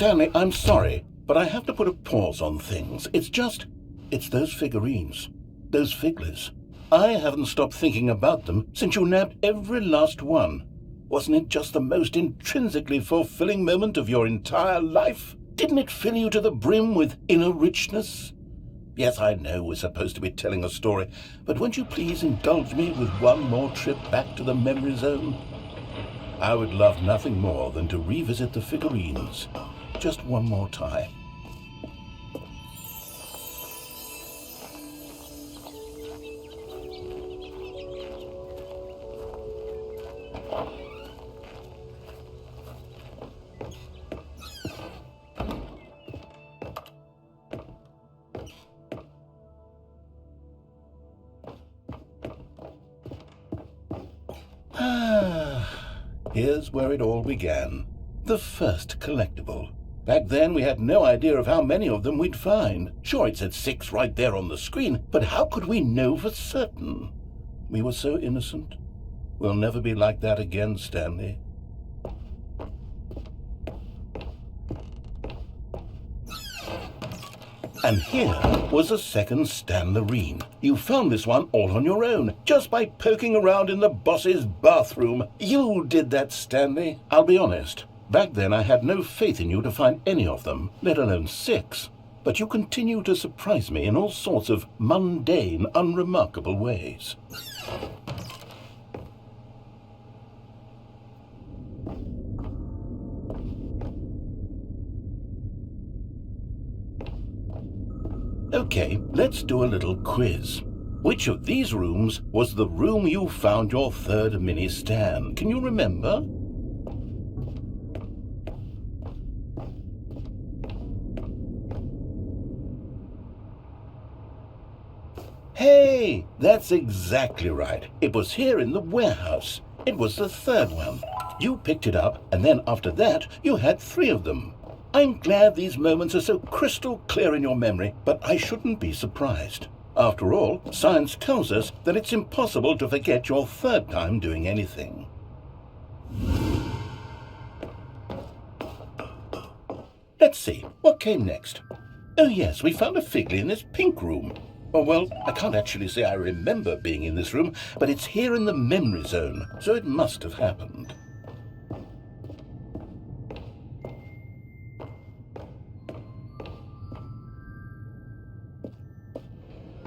Stanley, I'm sorry, but I have to put a pause on things. It's those figurines, those figlies. I haven't stopped thinking about them since you nabbed every last one. Wasn't it just the most intrinsically fulfilling moment of your entire life? Didn't it fill you to the brim with inner richness? Yes, I know we're supposed to be telling a story, but won't you please indulge me with one more trip back to the memory zone? I would love nothing more than to revisit the figurines just one more time. Here's where it all began. The first collectible. Back then we had no idea of how many of them we'd find. Sure, it said 6 right there on the screen, but how could we know for certain? We were so innocent. We'll never be like that again, Stanley. And here was a second Stanlerine. You found this one all on your own, just by poking around in the boss's bathroom. You did that, Stanley. I'll be honest. Back then I had no faith in you to find any of them, let alone 6. But you continue to surprise me in all sorts of mundane, unremarkable ways. Okay, let's do a little quiz. Which of these rooms was the room you found your third mini Stan? Can you remember? Hey, that's exactly right. It was here in the warehouse. It was the third one. You picked it up, and then after that, you had 3 of them. I'm glad these moments are so crystal clear in your memory, but I shouldn't be surprised. After all, science tells us that it's impossible to forget your third time doing anything. Let's see, what came next? Oh yes, we found a figly in this pink room. Oh well, I can't actually say I remember being in this room, but it's here in the memory zone, so it must have happened.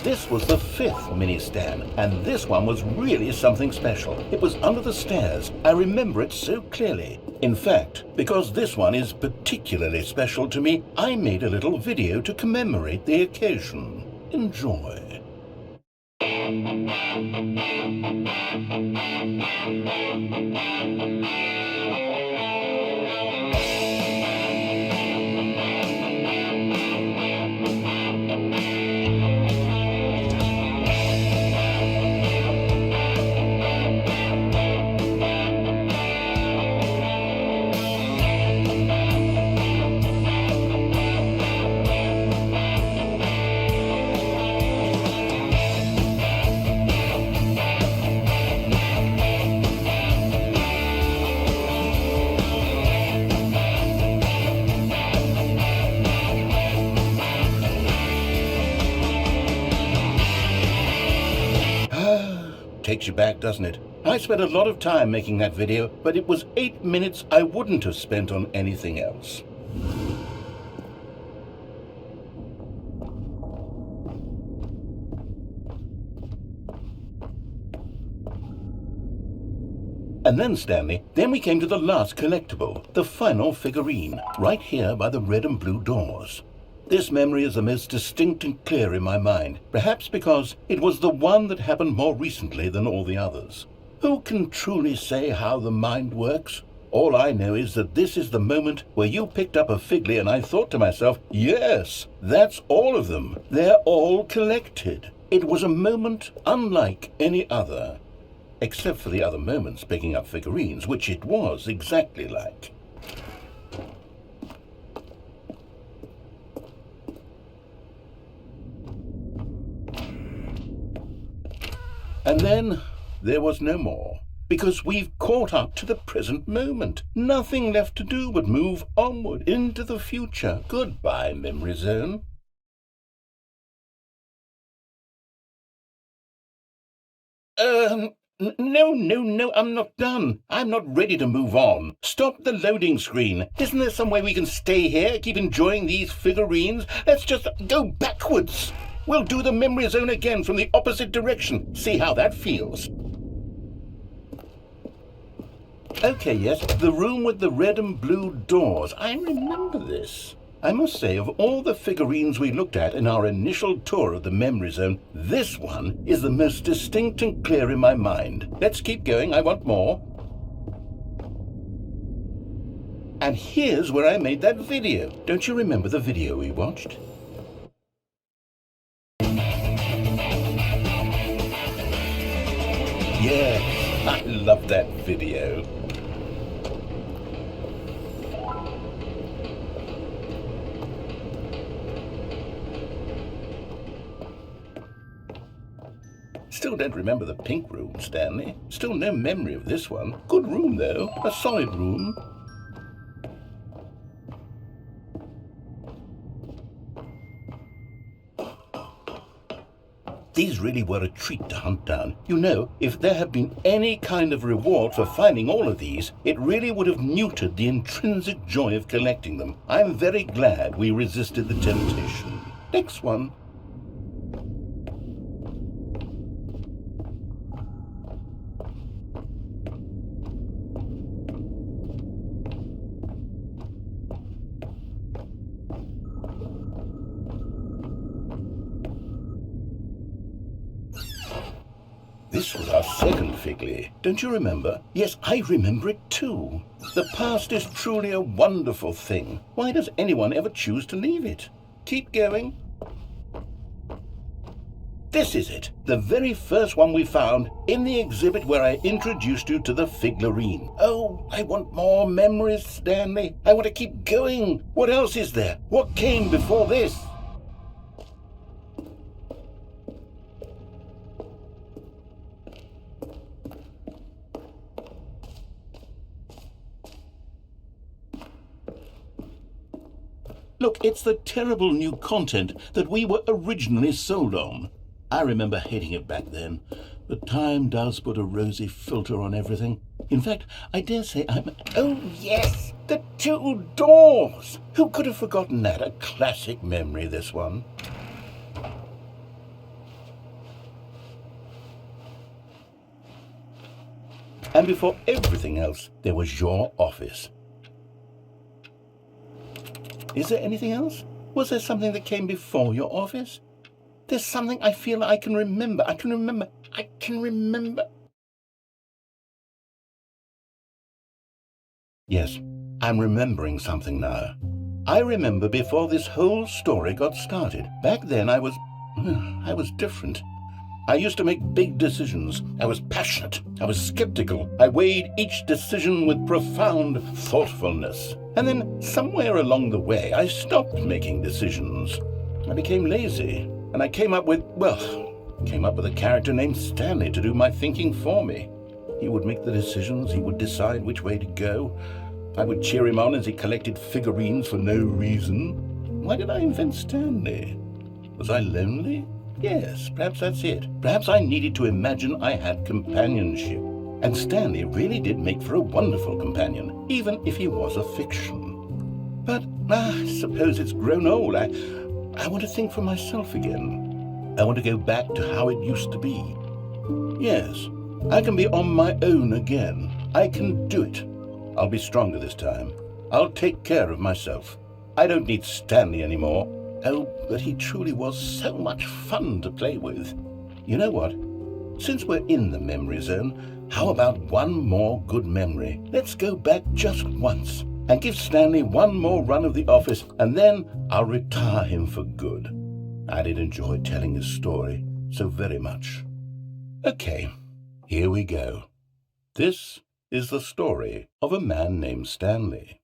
This was the 5th mini Stan, and this one was really something special. It was under the stairs. I remember it so clearly. In fact, because this one is particularly special to me, I made a little video to commemorate the occasion. Enjoy. Takes you back, doesn't it? I spent a lot of time making that video, but it was 8 minutes I wouldn't have spent on anything else. And then, Stanley, then we came to the last collectible, the final figurine, right here by the red and blue doors. This memory is the most distinct and clear in my mind, perhaps because it was the one that happened more recently than all the others. Who can truly say how the mind works? All I know is that this is the moment where you picked up a figly and I thought to myself, yes, that's all of them. They're all collected. It was a moment unlike any other. Except for the other moments picking up figurines, which it was exactly like. And then there was no more. because we've caught up to the present moment. Nothing left to do but move onward into the future. Goodbye, memory zone. No, I'm not done. I'm not ready to move on. Stop the loading screen. Isn't there some way we can stay here, keep enjoying these figurines? Let's just go backwards. We'll do the memory zone again from the opposite direction. See how that feels. Okay, yes, the room with the red and blue doors. I remember this. I must say, of all the figurines we looked at in our initial tour of the memory zone, this one is the most distinct and clear in my mind. Let's keep going, I want more. And here's where I made that video. Don't you remember the video we watched? Yes, I love that video. Still don't remember the pink room, Stanley. Still no memory of this one. Good room, though. A solid room. These really were a treat to hunt down. You know, if there had been any kind of reward for finding all of these, it really would have neutered the intrinsic joy of collecting them. I'm very glad we resisted the temptation. Next one. This was our second Figley. Don't you remember? Yes, I remember it too. The past is truly a wonderful thing. Why does anyone ever choose to leave it? Keep going. This is it. The very first one we found in the exhibit where I introduced you to the figurine. Oh, I want more memories, Stanley. I want to keep going. What else is there? What came before this? Look, it's the terrible new content that we were originally sold on. I remember hating it back then, but time does put a rosy filter on everything. In fact, I dare say Oh, yes! The two doors! Who could have forgotten that? A classic memory, this one. And before everything else, there was your office. Is there anything else? Was there something that came before your office? There's something I feel I can remember. I can remember. Yes, I'm remembering something now. I remember before this whole story got started. Back then I was different. I used to make big decisions. I was passionate. I was skeptical. I weighed each decision with profound thoughtfulness. And then somewhere along the way, I stopped making decisions. I became lazy. And I came up with a character named Stanley to do my thinking for me. He would make the decisions. He would decide which way to go. I would cheer him on as he collected figurines for no reason. Why did I invent Stanley? Was I lonely? Yes, perhaps that's it. Perhaps I needed to imagine I had companionship. And Stanley really did make for a wonderful companion, even if he was a fiction. But I suppose it's grown old. I want to think for myself again. I want to go back to how it used to be. Yes, I can be on my own again. I can do it. I'll be stronger this time. I'll take care of myself. I don't need Stanley anymore. Oh, but he truly was so much fun to play with. You know what? Since we're in the memory zone, how about one more good memory? Let's go back just once and give Stanley one more run of the office, and then I'll retire him for good. I did enjoy telling his story so very much. Okay, here we go. This is the story of a man named Stanley.